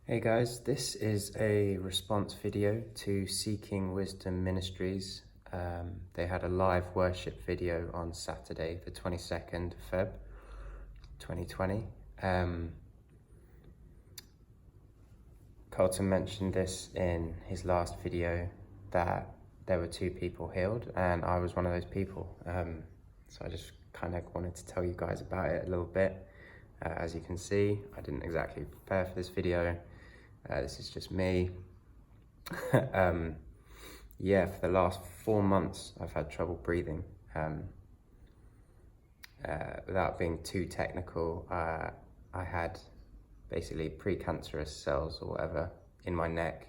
Hey guys, this is a response video to Seeking Wisdom Ministries. They had a live worship video on Saturday, the 22nd of Feb, 2020. Colton mentioned this in his last video, that there were 2 people healed, and I was one of those people. So I just kind of wanted to tell you guys about it a little bit. As you can see, I didn't exactly prepare for this video. This is just me. Yeah, for the last 4 months, I've had trouble breathing. Without being too technical, I had basically precancerous cells or whatever in my neck,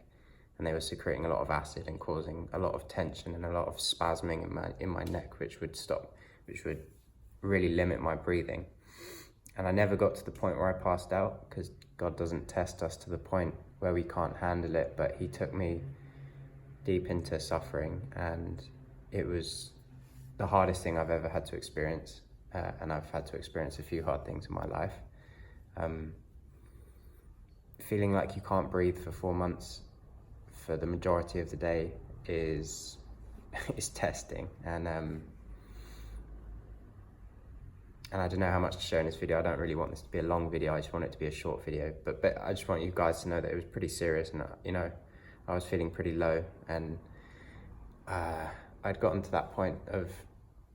and they were secreting a lot of acid and causing a lot of tension and a lot of spasming in my neck, which would really limit my breathing. And I never got to the point where I passed out, because God doesn't test us to the point where we can't handle it, but he took me deep into suffering, and it was the hardest thing I've ever had to experience, and I've had to experience a few hard things in my life. Feeling like you can't breathe for 4 months for the majority of the day is testing, and I don't know how much to show in this video. I don't really want this to be a long video. I just want it to be a short video. But I just want you guys to know that it was pretty serious, and I was feeling pretty low, and I'd gotten to that point of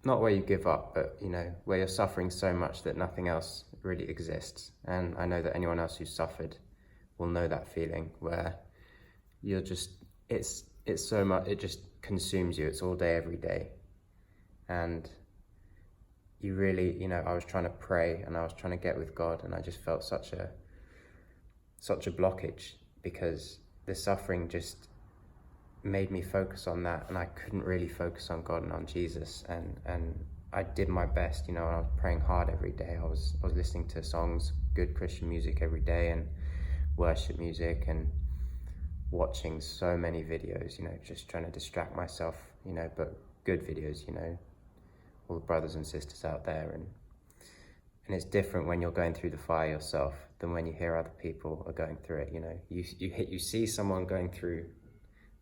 not where you give up, but where you're suffering so much that nothing else really exists. And I know that anyone else who's suffered will know that feeling, where you're just it's so much, it just consumes you. It's all day, every day, and you really, I was trying to pray and I was trying to get with God, and I just felt such a blockage, because the suffering just made me focus on that, and I couldn't really focus on God and on Jesus. And I did my best, and I was praying hard every day. I was listening to songs, good Christian music every day, and worship music, and watching so many videos, just trying to distract myself, but good videos, all the brothers and sisters out there, and it's different when you're going through the fire yourself than when you hear other people are going through it. You see someone going through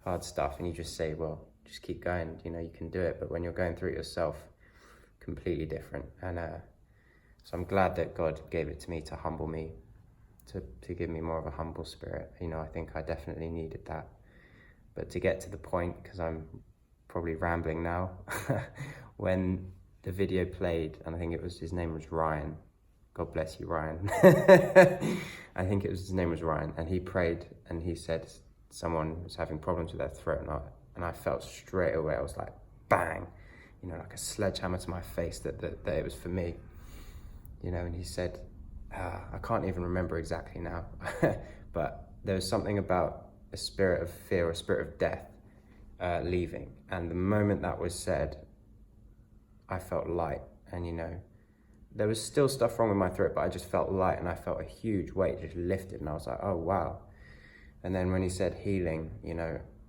hard stuff, and you just say, well, just keep going, you can do it. But when you're going through it yourself, completely different. And so I'm glad that God gave it to me to humble me, to give me more of a humble spirit. I think I definitely needed that. But to get to the point, because I'm probably rambling now, when the video played, and I think his name was Ryan. God bless you, Ryan. I think his name was Ryan, and he prayed, and he said someone was having problems with their throat, and I felt straight away, I was like, bang, like a sledgehammer to my face, that it was for me, and he said, I can't even remember exactly now, but there was something about a spirit of fear, a spirit of death leaving, and the moment that was said, I felt light. And there was still stuff wrong with my throat, but I just felt light, and I felt a huge weight just lifted, and I was like, oh wow. And then when he said healing,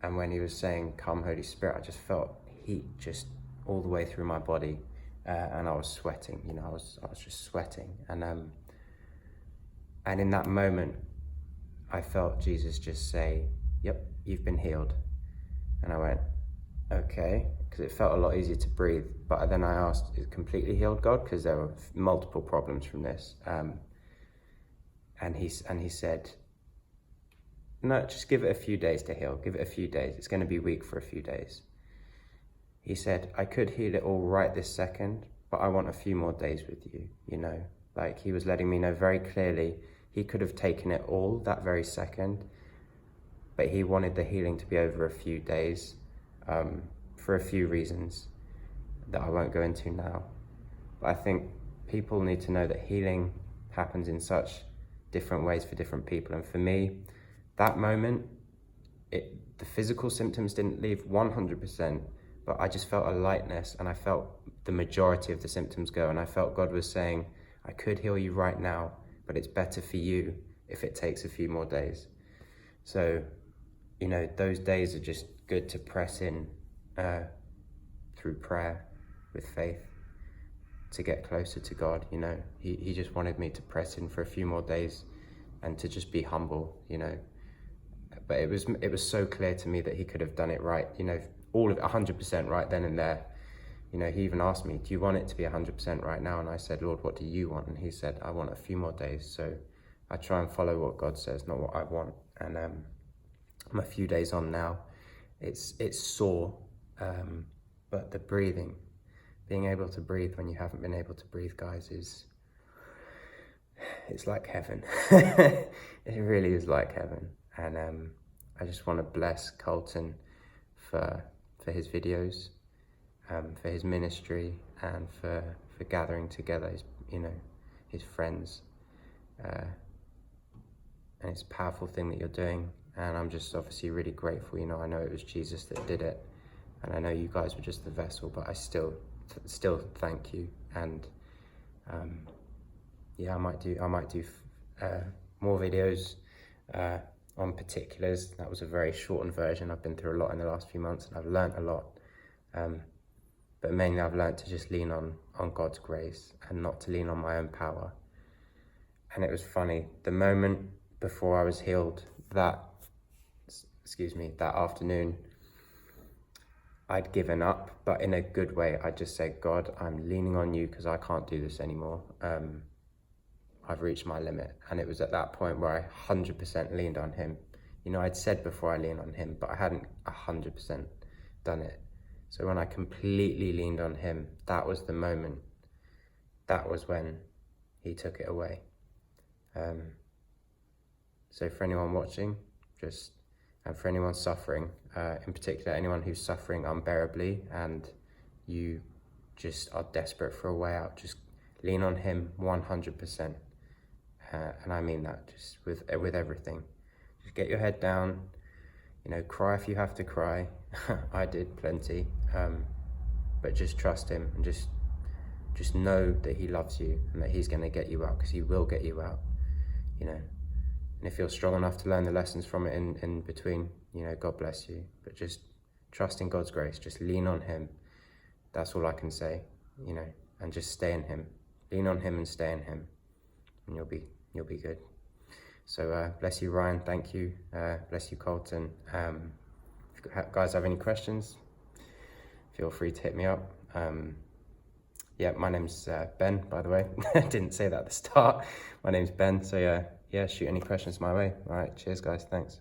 and when he was saying, come Holy Spirit, I just felt heat just all the way through my body, and I was sweating, I was just sweating, and in that moment I felt Jesus just say, yep, you've been healed. And I went, okay, because it felt a lot easier to breathe. But then I asked, is it completely healed, God? Because there were multiple problems from this. And he said, no, just give it a few days to heal. Give it a few days. It's going to be weak for a few days. He said, I could heal it all right this second, but I want a few more days with you, Like, he was letting me know very clearly he could have taken it all that very second, but he wanted the healing to be over a few days, for a few reasons that I won't go into now. But I think people need to know that healing happens in such different ways for different people. And for me, that moment, the physical symptoms didn't leave 100%, but I just felt a lightness, and I felt the majority of the symptoms go. And I felt God was saying, I could heal you right now, but it's better for you if it takes a few more days. So, those days are just good to press in through prayer with faith to get closer to God. He just wanted me to press in for a few more days and to just be humble, But it was so clear to me that he could have done it right, all of it 100% right then and there. He even asked me, do you want it to be 100% right now? And I said, Lord, what do you want? And he said, I want a few more days. So I try and follow what God says, not what I want. And I'm a few days on now. It's sore, but the breathing, being able to breathe when you haven't been able to breathe, guys, it's like heaven. It really is like heaven. And I just want to bless Colton for his videos, for his ministry, and for gathering together his friends. And it's a powerful thing that you're doing. And I'm just obviously really grateful. I know it was Jesus that did it, and I know you guys were just the vessel, but I still thank you. And I might do more videos on particulars. That was a very shortened version. I've been through a lot in the last few months, and I've learned a lot. But mainly I've learned to just lean on God's grace and not to lean on my own power. And it was funny, the moment before I was healed that afternoon, I'd given up, but in a good way. I just said, God, I'm leaning on you because I can't do this anymore. I've reached my limit. And it was at that point where I 100% leaned on him. I'd said before I lean on him, but I hadn't 100% done it. So when I completely leaned on him, that was the moment. That was when he took it away. So for anyone watching, and for anyone suffering, in particular, anyone who's suffering unbearably and you just are desperate for a way out, just lean on him 100%. And I mean that just with everything. Just get your head down, cry if you have to cry. I did plenty, but just trust him and just know that he loves you and that he's going to get you out, because he will get you out, And if you're strong enough to learn the lessons from it in between, God bless you. But just trust in God's grace. Just lean on him. That's all I can say, and just stay in him. Lean on him and stay in him, and you'll be good. So bless you, Ryan. Thank you. Bless you, Colton. If you guys have any questions, feel free to hit me up. My name's Ben, by the way. I didn't say that at the start. My name's Ben. So shoot any questions my way. All right, cheers, guys. Thanks.